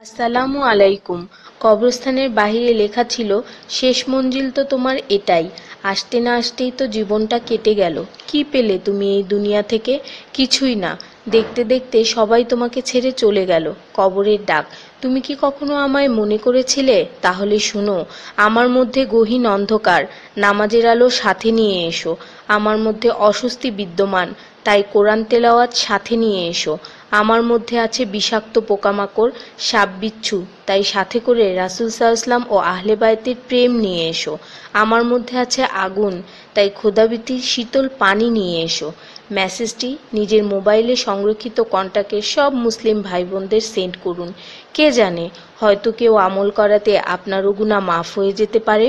আসসালামু আলাইকুম। কবরস্থানের বাহিরে লেখা ছিল, শেষ মঞ্জিল তো তোমার এটাই। আসতে না আসতেই তো জীবনটা কেটে গেল। কি পেলে তুমি এই দুনিয়া থেকে? কিছুই না। দেখতে দেখতে সবাই তোমাকে ছেড়ে চলে গেল। কবরের ডাক। তুমি কি কখনো আমায় মনে করেছিলে? তাহলে শুনো, আমার মধ্যে গহীন অন্ধকার, নামাজের আলো সাথে নিয়ে এসো। আমার মধ্যে অস্বস্তি বিদ্যমান, তাই কোরআন তেলাওয়াত সাথে নিয়ে এসো। আমার মধ্যে আছে বিষাক্ত পোকামাকড়, সাপ বিচ্ছু, তাই সাথে করে রাসূল সাল্লাল্লাহু ও আহলে বায়তের প্রেম নিয়ে এসো। আমার মধ্যে আছে আগুন, তাই খোদাভীতির শীতল পানি নিয়ে এসো। মেসেজটি নিজের মোবাইলে সংরক্ষিত কন্টাক্টের সব মুসলিম ভাই বোনদের সেন্ড করুন। কে জানে, হয়তো কেউ আমল করাতে আপনারও গুনাহ মাফ হয়ে যেতে পারে।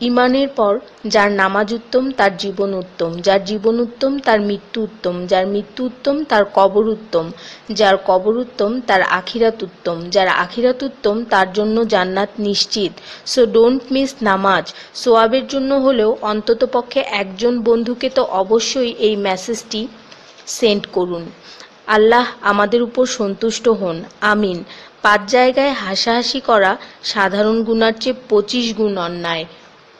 ঈমানের পর যার নামাজ উত্তম তার জীবন উত্তম, যার জীবন উত্তম তার মৃত্যু উত্তম, যার মৃত্যু উত্তম তার কবর উত্তম, যার কবর উত্তম তার আখিরাত উত্তম, যার আখিরাত উত্তম তার জন্য জান্নাত নিশ্চিত। সো ডোন্ট মিস নামাজ। সোয়াবের জন্য হলেও অন্ততপক্ষে একজন বন্ধুকে তো অবশ্যই এই মেসেজটি সেন্ড করুন। আল্লাহ আমাদের উপর সন্তুষ্ট হন, আমিন। 5 জায়গায় হাসাহাসি করা সাধারণ গুনার চেয়ে 25 গুণ অন্যায়।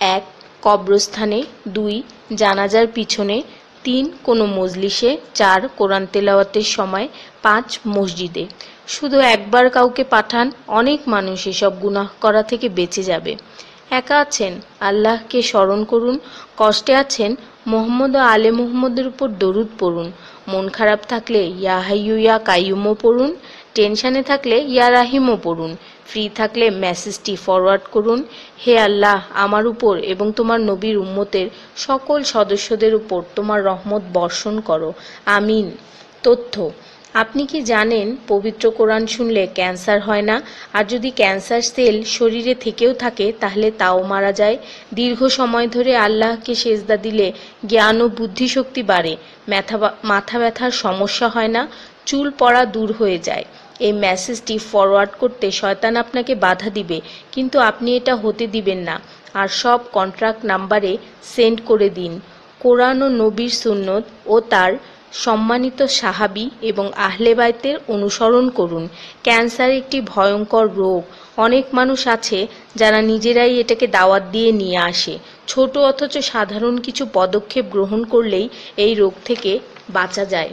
1. কবরস্থানে। 2. জানাজার পিছনে। 3. কোনো মজলিসে। 4. কোরআন তেলাওয়াতের সময়। 5. মসজিদে। শুধু একবার কাউকে পাঠান, অনেক মানুষ এসব গুনাহ করা থেকে বেঁচে যাবে। একা আছেন, আল্লাহকে স্মরণ করুন। কষ্টে আছেন, মুহাম্মদ ও আলে মুহাম্মদের উপর দরুদ পড়ুন। মন খারাপ থাকলে ইয়া হাইয়্যু ইয়া কাইয়্যুমও পড়ুন। টেনশনে থাকলে ইয়া রাহিমও পড়ুন। ফ্রি থাকলে মেসেজটি ফরওয়ার্ড করুন। হে আল্লাহ, আমার উপর এবং তোমার নবীর উম্মতের সকল সদস্যদের উপর তোমার রহমত বর্ষণ করো, আমিন। তথ্য: আপনি কি জানেন পবিত্র কোরআন শুনলে ক্যান্সার হয় না? আর যদি ক্যান্সার সেল শরীরে থেকেও থাকে তাহলে তাও মারা যায়। দীর্ঘ সময় ধরে আল্লাহকে সেজদা দিলে জ্ঞান ও বুদ্ধিশক্তি বাড়ে। মাথা ব্যথার সমস্যা হয় না, চুল পড়া দূর হয়ে যায়। এই মেসেজটি ফরওয়ার্ড করতে শয়তান আপনাকে বাধা দিবে, কিন্তু আপনি এটা হতে দিবেন না। আর সব কন্ট্রাক্ট নাম্বারে সেন্ড করে দিন। কোরআন ও নবীর সুন্নত ও তার সম্মানিত সাহাবী এবং আহলে বায়তের অনুসরণ করুন। ক্যান্সার একটি ভয়ঙ্কর রোগ। অনেক মানুষ আছে যারা নিজেরাই এটাকে দাওয়াত দিয়ে নিয়ে আসে। ছোট অথচ সাধারণ কিছু পদক্ষেপ গ্রহণ করলেই এই রোগ থেকে বাঁচা যায়।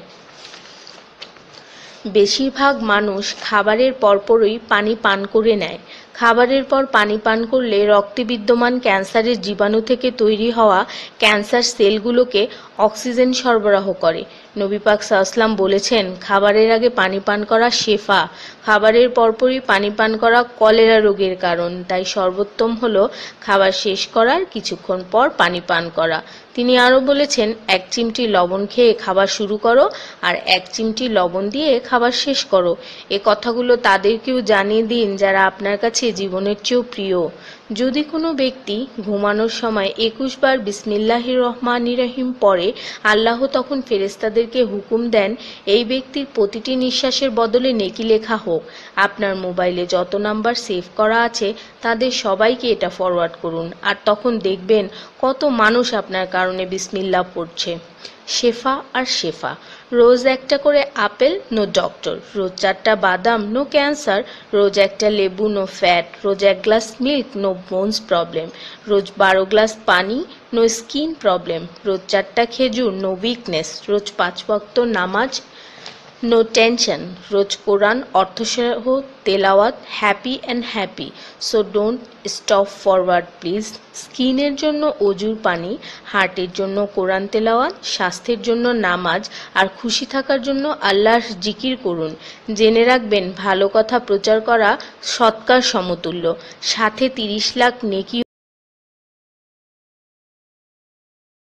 বেশিরভাগ মানুষ খাবারের পরপরই পানি পান করে নেয়। খাবারের পর পানি পান করলে রক্তে বিদ্যমান ক্যান্সারের জীবাণু থেকে তৈরি হওয়া ক্যান্সার সেলগুলোকে অক্সিজেন সরবরাহ করে। নবী পাক সাল্লাল্লাহু বলেছেন, খাবারের আগে পানি পান করা শেফা। খাবারের পরপরই পানি পান করা কলেরা রোগের কারণ, তাই সর্বোত্তম হলো খাবার শেষ করার কিছুক্ষণ পর পানি পান করা। তিনি আরও বলেছেন, 1 চিমটি লবণ খেয়ে খাবার শুরু করো আর 1 চিমটি লবণ দিয়ে খাবার শেষ করো। এ কথাগুলো তাদেরকেও জানিয়ে দিন যারা আপনার কাছে জীবনের চেয়েও প্রিয়। যদি কোনো ব্যক্তি ঘুমানোর সময় 21 বার বিসমিল্লাহির রহমানির রহিম পড়ে, আল্লাহ তখন ফেরেশতাদেরকে হুকুম দেন এই ব্যক্তির প্রতিটি নিঃশ্বাসের বদলে নেকি লেখা হোক। আপনার মোবাইলে যত নাম্বার সেভ করা আছে তাদের সবাইকে এটা ফরওয়ার্ড করুন, আর তখন দেখবেন কত মানুষ আপনার কারণে বিসমিল্লাহ পড়ছে। শেফা আর শেফা। রোজ একটা করে আপেল, নো ডক্টর। রোজ 4টা বাদাম, নো ক্যান্সার। রোজ একটা লেবু, নো ফ্যাট। রোজ 1 glass milk, no bones problem. রোজ 12 গ্লাস পানি, নো স্কিন প্রবলেম। রোজ 4টা খেজুর, নো উইকনেস। রোজ 5 ওয়াক্ত নামাজ, নো টেনশন। রোজ কোরআন অর্থসহ তেলাওয়াত, happy and happy. So don't stop forward please. স্কিনের জন্য অজুর পানি, হার্টের জন্য কোরআন তেলাওয়াত, স্বাস্থ্যের জন্য নামাজ, আর খুশি থাকার জন্য আল্লাহর জিকির করুন। জেনে রাখবেন, ভালো কথা প্রচার করা সৎকার সমতুল্য, সাথে 30 লাখ নেকি।